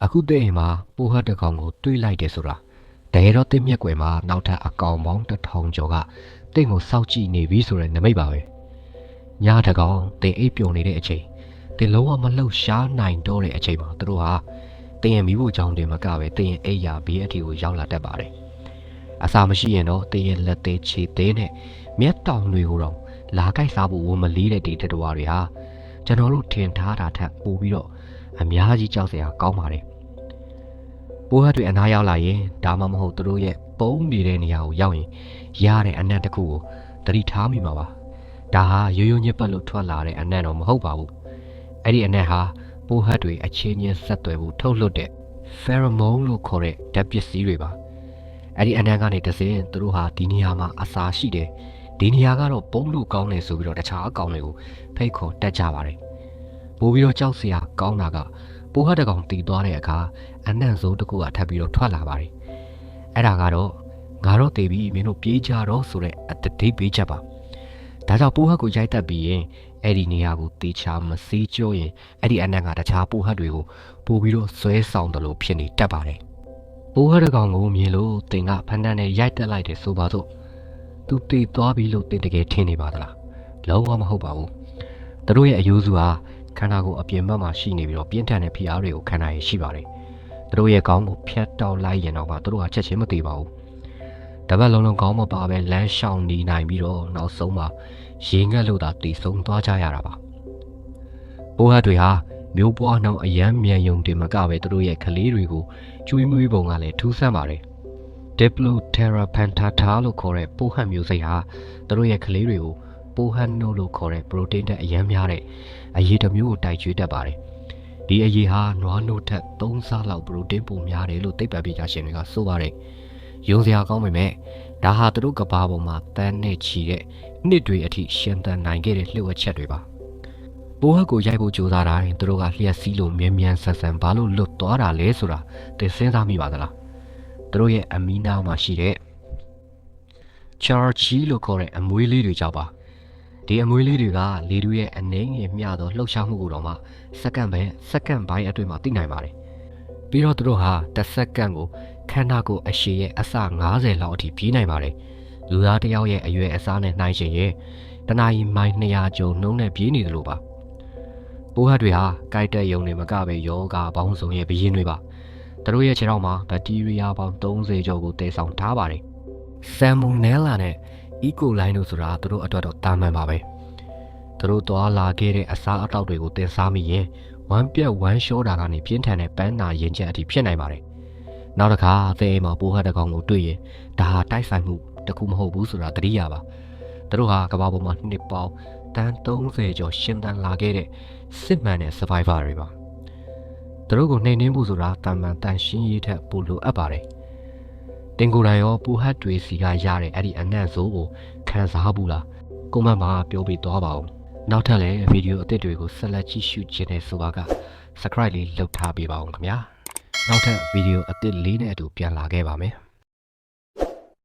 အခုတည်းမှာပိုးဟတ်တကောင်ကိုတွေးလိုက်တယ်ဆိုတာတကယ်တော့တစ်မြက်ွယ်မှာနောက်ထပ်အကောင်ပေါင်း1000ကျော်ကတင့်ကိုစောက်ကြည့်နေပြီဆိုတဲ့နမိတ်ပါပဲညတကောင်တင်အိပ်ပျော်နေတဲ့အချိန်တင်လုံးဝမလှုပ်ရှားနိုင်တော့တဲ့အချိန်မှာသူတို့ဟာတင်ရဲ့မိဖို့ကြောင့်တင်မကပဲတင်ရဲ့အိပ်ရာဘေးအထီကိုရောက်လာတတ်ပါတယ်အစာမရှိရင်တော့တင်ရဲ့လက်သေးခြေသေးနဲ့မျက်တောင်တွေကိုတော့လာကြိုက်စားဖို့ဝန်မလေးတဲ့ဒီတတော်တွေဟာကျွန်တော်တို့ထင်ထားတာထက်ပိုပြီးတော့အများကြီးကြောက်စရာကောင်းပါတယ်ပိုးဟတ်တွေအနားရောက်လာရင်ဒါမှမဟုတ်သူတို့ရဲ့ပုံးနေတဲ့နေရာကိုရောက်ရင်ရတဲ့အနက်တစ်ခုကိုသတိထားမိမှာပါဒါဟာရိုးရိုးညစ်ပတ်လို့ထွက်လာတဲ့အနက်တော့မဟုတ်ပါဘူးအဲ့ဒီအနက်ဟာပိုးဟတ်တွေအချင်းချင်းဆက်သွယ်ဖို့ထုတ်လွှတ်တဲ့ pheromone လို့ခေါ်တဲ့ဓာတ်ပစ္စည်းတွေပါအဲ့ဒီအနက်ကနေတစ်စင်းသူတို့ဟာဒီနေရာမှာအစာရှိတယ်ဒီနေရာကတော့ပုံးလို့ကောင်းတယ်ဆိုပြီးတော့တခြားအကောင်တွေကိုဖိတ်ခေါ်တက်ကြပါတယ်ပိုးပြီးတော့ကြောက်စရာကောင်းတာကပိုးဟတ်တကောင်တီးသွားတဲ့အခါအနံ့စိုးတစ်ခုကထပ်ပြီးတော့ထွက်လာပါတယ်အဲ့ဒါကတော့ငါတော့တည်ပြီးမင်းတို့ပြေးကြတော့ဆိုတဲ့အတတိပေးချက်ပါဒါကြောင့်ပိုးဟတ်ကိုရိုက်တက်ပြီးရင်အဲ့ဒီနေရာကိုတေချာမစေးကြောရင်အဲ့ဒီအနံ့ကတခြားပိုးဟတ်တွေကိုပိုးပြီးတော့ဆွဲဆောင်တယ်လို့ဖြစ်နေတတ်ပါတယ်ပိုးဟတ်တကောင်ကိုမြင်လို့တင်ကဖန်တန်းနဲ့ရိုက်တက်လိုက်တယ်ဆိုပါစို့သူတည်သွားပြီလို့တင်တကယ်ထင်နေပါသလားလုံးဝမဟုတ်ပါဘူးသူတို့ရဲ့အယိုးစုဟာခန္ဓာကိုယ်အပြင်ဘက်မှာရှိနေပြီးတော့ပြင်းထန်တဲ့ဖိအားတွေကိုခံနိုင်ရရှိပါတယ်သူတို့ရဲ့ခေါင်းကိုဖြတ်တောက်လိုက်ရင်တော့မှသူတို့ကချက်ချင်းမသေးပါဘူးတပတ်လုံးလုံးခေါင်းမပါပဲလမ်းရှောင်နေနိုင်ပြီးတော့နောက်ဆုံးမှာရေငတ်လို့သာတည်ဆုံးသွားကြရတာပါပိုးဟတ်တွေဟာမျိုးပွားနှောင်းအယမ်းမြန်ယုံတင်မကပဲသူတို့ရဲ့ကလေးတွေကိုကျွေးမွေးပုံကလည်းထူးဆန်းပါတယ် Diplothera pentata လို့ခေါ်တဲ့ပိုးဟတ်မျိုးစိတ်ဟာသူတို့ရဲ့ကလေးတွေကိုပိုးဟတ်နို့လို့ခေါ်တဲ့ protein တဲ့အယမ်းများတဲ့အရည်တစ်မျိုးကိုတိုက်ကျွေးတတ်ပါတယ်ဒီအရည်ဟာနွားနို့ထက်3ဆလောက် protein ပိုများတယ်လို့သိပ္ပံပညာရှင်တွေကဆိုပါတယ်ယုံစရာကောင်းပေမဲ့ဒါဟာသူတို့ကဘာပေါ်မှာတန်းနဲ့ချီတဲ့နှစ်တွေအထိရှင်သန်နိုင်ခဲ့တဲ့လှုပ်အချက်တွေပါပိုးဟတ်ကိုရိုက်ဖို့ကြိုးစားတိုင်းသူတို့ကလျှက်စီးလို့မြ мян ဆန်ဆန်ဘာလို့လွတ်သွားတာလဲဆိုတာသင်စဉ်းစားမိပါသလားသူတို့ရဲ့အမီနာမှာရှိတဲ့ charge လို့ခေါ်တဲ့အမွေးလေးတွေကြောင့်ပါဒီအမွေးလေးတွေကလေတူရဲ့အနေငယ်မျှသောလှုပ်ရှားမှုကိုတော့မှစက္ကန့်ပိုင်းအတွင်းမှာသိနိုင်ပါတယ်ပြီးတော့သူတို့ဟာတစ်စက္ကန့်ကိုခန္ဓာကိုယ်အရှည်ရဲ့အစ90လောက်အထိပြေးနိုင်ပါတယ်လူသားတစ်ယောက်ရဲ့အရွယ်အစားနဲ့နှိုင်းယှဉ်ရင်တနာရီမိုင်200ကျော်နှုန်းနဲ့ပြေးနေတယ်လို့ပါပိုးဟတ်တွေဟာကိုက်တက်ယုံနေမကပဲယောဂပေါင်းစုံရဲ့ဘယင်းတွေပါသူတို့ရဲ့ခြေထောက်မှာဘက်တီးရီးယားပေါင်း30ကျော်ကိုတည်ဆောင်ထားပါတယ်ဆမ်မူနဲလာနဲ့E. coli တို့ဆိုတာသူတို့အတွက်တော့တာမန်ပါပဲသူတို့သွားလာခဲ့တဲ့အစားအသောက်တွေကိုတင်စားမိရင်ဝမ်းပြက်ဝမ်းလျှောတာကနေပြင်းထန်တဲ့ပန်းနာရင်ချက်အထိဖြစ်နိုင်ပါတယ်နောက်တစ်ခါသဲအိမ်မှာပိုးဟတ်တကောင်ကိုတွေ့ရင်ဒါဟာတိုက်ဆိုင်မှုတခုမဟုတ်ဘူးဆိုတာသတိရပါသူတို့ဟာကမ္ဘာပေါ်မှာနှစ်ပေါင်းတန်30ကျော်ရှင်သန်လာခဲ့တဲ့စစ်မှန်တဲ့ survivor တွေပါသူတို့ကိုနှိမ်နင်းဖို့ဆိုတာတာမန်တန်ရှင်းရေးထက်ပိုလိုအပ်ပါတယ်တင်ကိုယ်တိုင်ရောပိုးဟတ်တွေစီကရတဲ့အဲ့ဒီအနံ့ဆိုးကိုခံစားဘူးလားကွန်မန့်မှာပြောပြသွားပါဦးနောက်ထပ်လည်းဗီဒီယိုအသစ်တွေကိုဆက်လက်ကြည့်ရှုခြင်းနဲ့ဆိုပါက subscribe လေးလုပ်ထားပေးပါဦးခင်ဗျာနောက်ထပ်ဗီဒီယိုအသစ်လေးနဲ့အတူပြန်လာခဲ့ပါမယ်